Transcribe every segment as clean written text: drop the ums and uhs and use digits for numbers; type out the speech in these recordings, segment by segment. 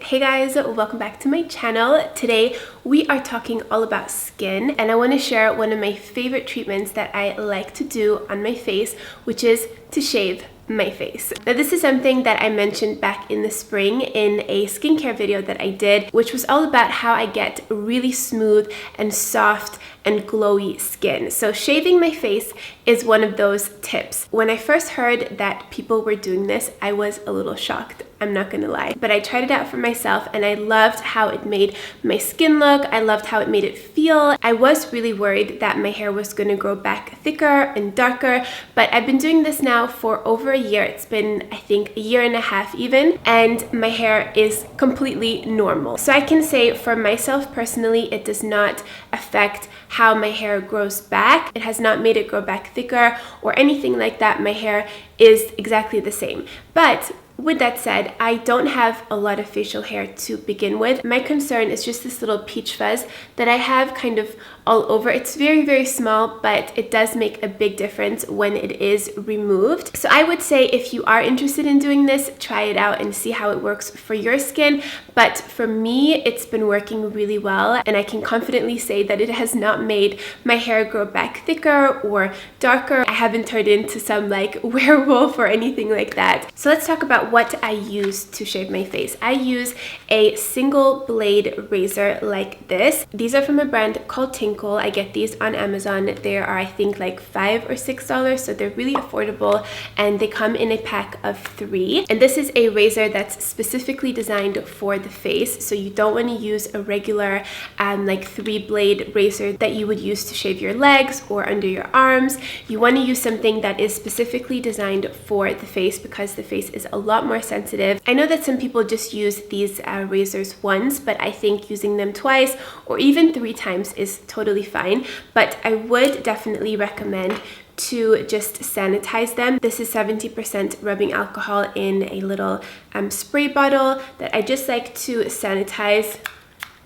Hey guys, welcome back to my channel. Today we are talking all about skin, and I want to share one of my favorite treatments that I like to do on my face, which is to shave my face. Now this is something that I mentioned back in the spring in a skincare video that I did, which was all about how I get really smooth and soft and glowy skin. So shaving my face is one of those tips. When I first heard that people were doing this, I was a little shocked. I'm not gonna lie, but I tried it out for myself and I loved how it made my skin look. I loved how it made it feel. I was really worried that my hair was gonna grow back thicker and darker, but I've been doing this now for over a year. It's been, I think, a year and a half even, and my hair is completely normal. So I can say for myself personally, it does not affect how my hair grows back. It has not made it grow back thicker or anything like that. My hair is exactly the same. But with that said, I don't have a lot of facial hair to begin with. My concern is just this little peach fuzz that I have kind of all over. It's very, very small, but it does make a big difference when it is removed. So I would say if you are interested in doing this, try it out and see how it works for your skin. But for me, it's been working really well, and I can confidently say that it has not made my hair grow back thicker or darker. I haven't turned into some like werewolf or anything like that. So let's talk about what I use to shave my face. I use a single blade razor like this. These are from a brand called Tinkle. I get these on Amazon. They are, I think, like $5 or $6, so they're really affordable, and they come in a pack of 3. And this is a razor that's specifically designed for the face, so you don't want to use a regular like 3-blade razor that you would use to shave your legs or under your arms. You want to use something that is specifically designed for the face because the face is a lot more sensitive. I know that some people just use these razors once, but I think using them twice or even 3 times is totally fine. But I would definitely recommend to just sanitize them. This is 70% rubbing alcohol in a little spray bottle that I just like to sanitize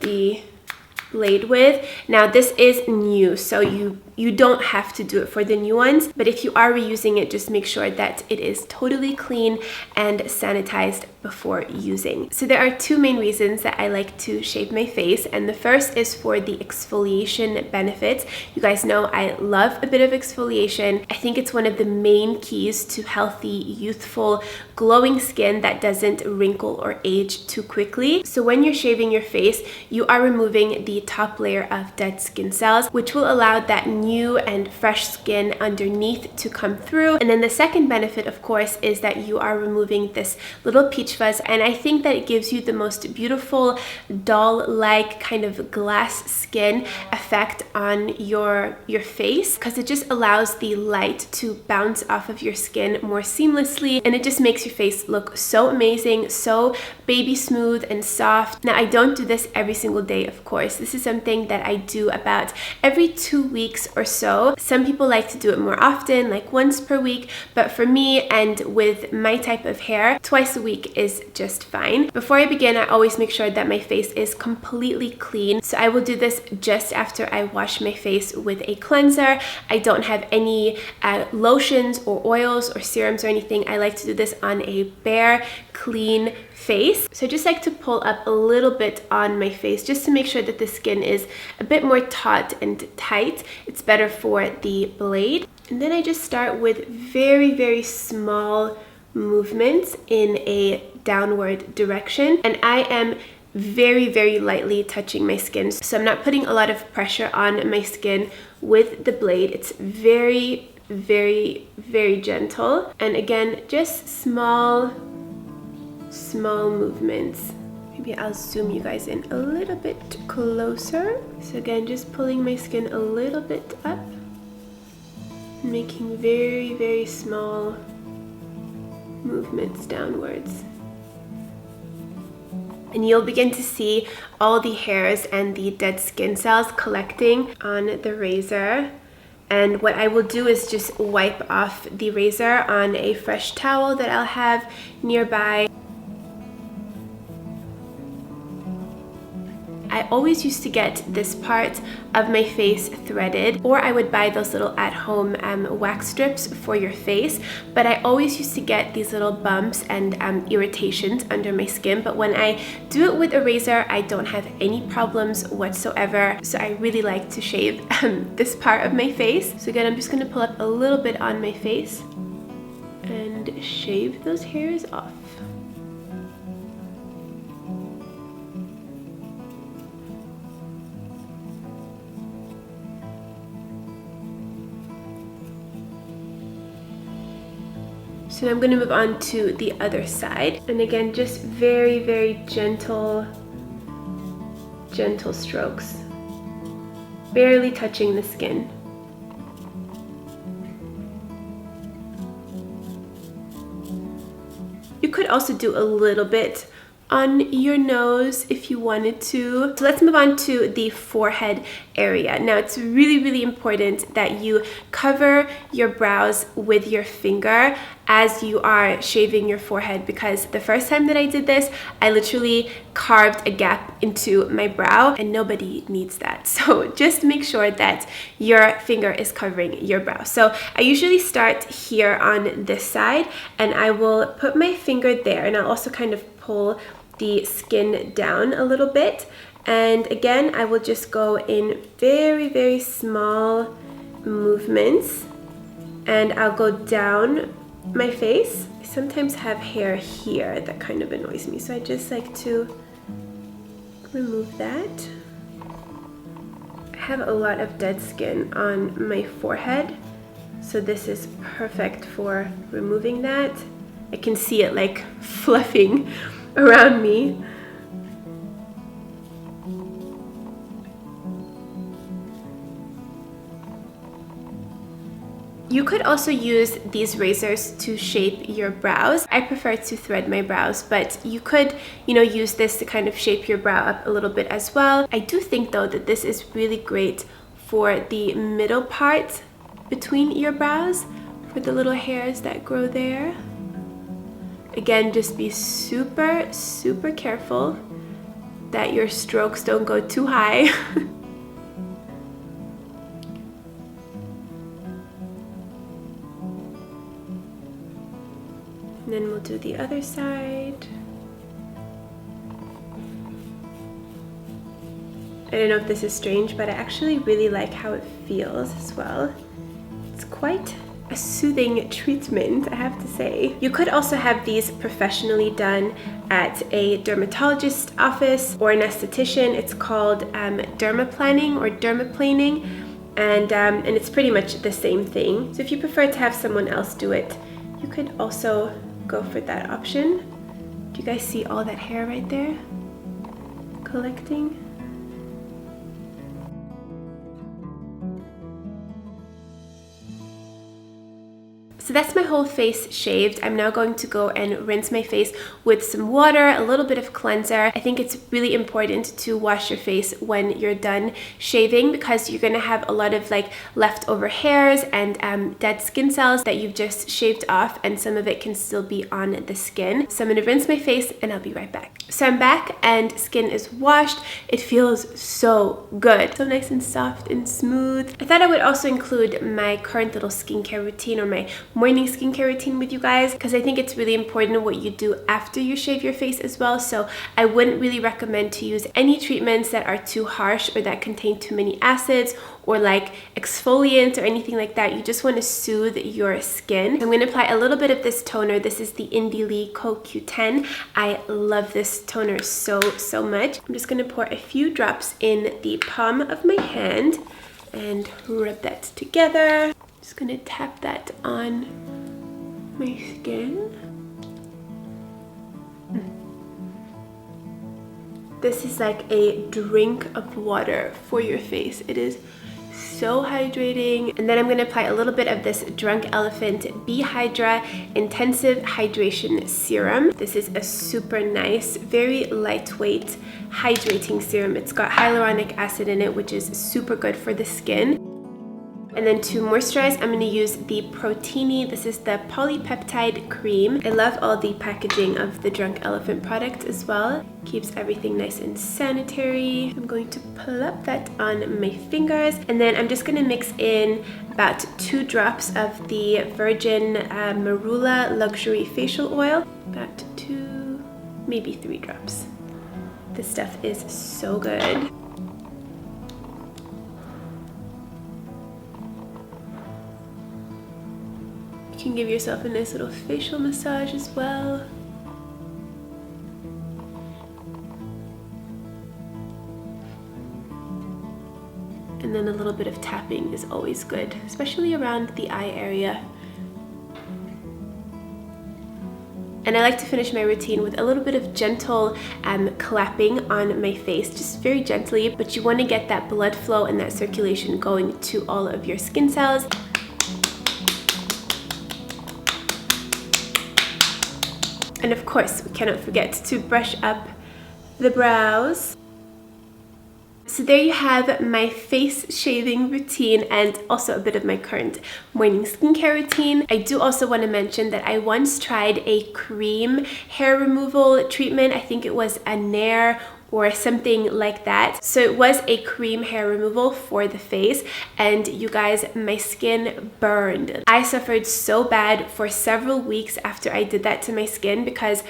the blade with. Now this is new, so you don't have to do it for the new ones, but if you are reusing it, just make sure that it is totally clean and sanitized before using. So there are 2 main reasons that I like to shave my face, and the first is for the exfoliation benefits. You guys know I love a bit of exfoliation. I think it's one of the main keys to healthy, youthful, glowing skin that doesn't wrinkle or age too quickly. So when you're shaving your face, you are removing the top layer of dead skin cells, which will allow that new and fresh skin underneath to come through. And then the second benefit, of course, is that you are removing this little peach fuzz, and I think that it gives you the most beautiful doll-like kind of glass skin effect on your face, because it just allows the light to bounce off of your skin more seamlessly, and it just makes your face look so amazing, so baby smooth and soft. Now I don't do this every single day, of course. This is something that I do about every 2 weeks or so. Some people like to do it more often, like once per week, but for me and with my type of hair, twice a week is just fine. Before I begin, I always make sure that my face is completely clean. So I will do this just after I wash my face with a cleanser. I don't have any lotions or oils or serums or anything. I like to do this on a bare, clean face. So I just like to pull up a little bit on my face just to make sure that the skin is a bit more taut and tight. It's better for the blade. And then I just start with very, very small movements in a downward direction. And I am very, very lightly touching my skin. So I'm not putting a lot of pressure on my skin with the blade. It's very, very, very gentle. And again, just small movements. Maybe I'll zoom you guys in a little bit closer. So again, just pulling my skin a little bit up, making very, very small movements downwards. And you'll begin to see all the hairs and the dead skin cells collecting on the razor. And what I will do is just wipe off the razor on a fresh towel that I'll have nearby. I always used to get this part of my face threaded, or I would buy those little at-home wax strips for your face, but I always used to get these little bumps and irritations under my skin. But when I do it with a razor, I don't have any problems whatsoever. So I really like to shave this part of my face. So again, I'm just going to pull up a little bit on my face and shave those hairs off. So now I'm going to move on to the other side. And again, just very, very gentle strokes. Barely touching the skin. You could also do a little bit on your nose if you wanted to. So let's move on to the forehead area. Now it's really, really important that you cover your brows with your finger as you are shaving your forehead, because the first time that I did this, I literally carved a gap into my brow, and nobody needs that. So just make sure that your finger is covering your brow. So I usually start here on this side, and I will put my finger there, and I'll also kind of pull the skin down a little bit. And again, I will just go in very, very small movements, and I'll go down my face. I sometimes have hair here that kind of annoys me, so I just like to remove that. I have a lot of dead skin on my forehead, so this is perfect for removing that. I can see it like fluffing around me. You could also use these razors to shape your brows. I prefer to thread my brows, but you could, use this to kind of shape your brow up a little bit as well. I do think though that this is really great for the middle part between your brows, for the little hairs that grow there. Again, just be super, super careful that your strokes don't go too high. And then we'll do the other side. I don't know if this is strange, but I actually really like how it feels as well. It's quite a soothing treatment, I have to say. You could also have these professionally done at a dermatologist's office or an esthetician. It's called dermaplaning or dermaplaning, and it's pretty much the same thing. So if you prefer to have someone else do it, you could also go for that option. Do you guys see all that hair right there collecting? So that's my whole face shaved. I'm now going to go and rinse my face with some water, a little bit of cleanser. I think it's really important to wash your face when you're done shaving, because you're gonna have a lot of like leftover hairs and dead skin cells that you've just shaved off, and some of it can still be on the skin. So I'm gonna rinse my face and I'll be right back. So I'm back and skin is washed. It feels so good. So nice and soft and smooth. I thought I would also include my current little skincare routine, or my morning skincare routine, with you guys, because I think it's really important what you do after you shave your face as well. So I wouldn't really recommend to use any treatments that are too harsh or that contain too many acids or like exfoliants or anything like that. You just want to soothe your skin. So I'm going to apply a little bit of this toner. This is the Indie Lee CoQ10. I love this toner so much. I'm just going to pour a few drops in the palm of my hand and rub that together. Just gonna tap that on my skin. This is like a drink of water for your face. It is so hydrating. And then I'm gonna apply a little bit of this Drunk Elephant Bee Hydra Intensive Hydration Serum. This is a super nice, very lightweight hydrating serum. It's got hyaluronic acid in it, which is super good for the skin. And then to moisturize, I'm going to use the Protini. This is the polypeptide cream. I love all the packaging of the Drunk Elephant product as well. Keeps everything nice and sanitary. I'm going to plop that on my fingers, and then I'm just going to mix in about 2 drops of the Virgin Marula Luxury Facial Oil. About 2, maybe 3 drops. This stuff is so good. You can give yourself a nice little facial massage as well. And then a little bit of tapping is always good, especially around the eye area. And I like to finish my routine with a little bit of gentle clapping on my face, just very gently, but you want to get that blood flow and that circulation going to all of your skin cells. And of course, we cannot forget to brush up the brows. So there you have my face shaving routine and also a bit of my current morning skincare routine. I do also want to mention that I once tried a cream hair removal treatment. I think it was a Nair or something like that. So it was a cream hair removal for the face, and you guys, my skin burned. I suffered so bad for several weeks after I did that to my skin because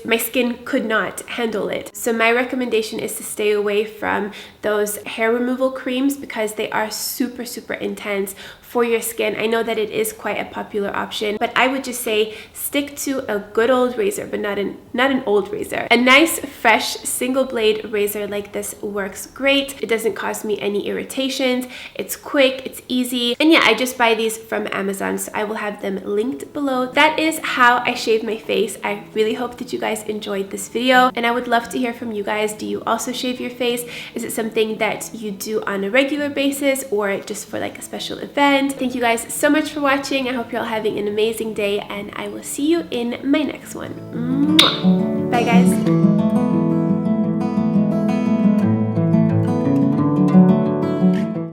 my skin could not handle it. So my recommendation is to stay away from those hair removal creams because they are super, super intense for your skin. I know that it is quite a popular option, but I would just say stick to a good old razor, but not an old razor. A nice, fresh, single blade razor like this works great. It doesn't cause me any irritations. It's quick, it's easy. And yeah, I just buy these from Amazon, so I will have them linked below. That is how I shave my face. I really hope that you guys enjoyed this video, and I would love to hear from you guys. Do you also shave your face? Is it something that you do on a regular basis or just for like a special event? Thank you guys so much for watching. I hope you're all having an amazing day, and I will see you in my next one. Mwah. Bye guys.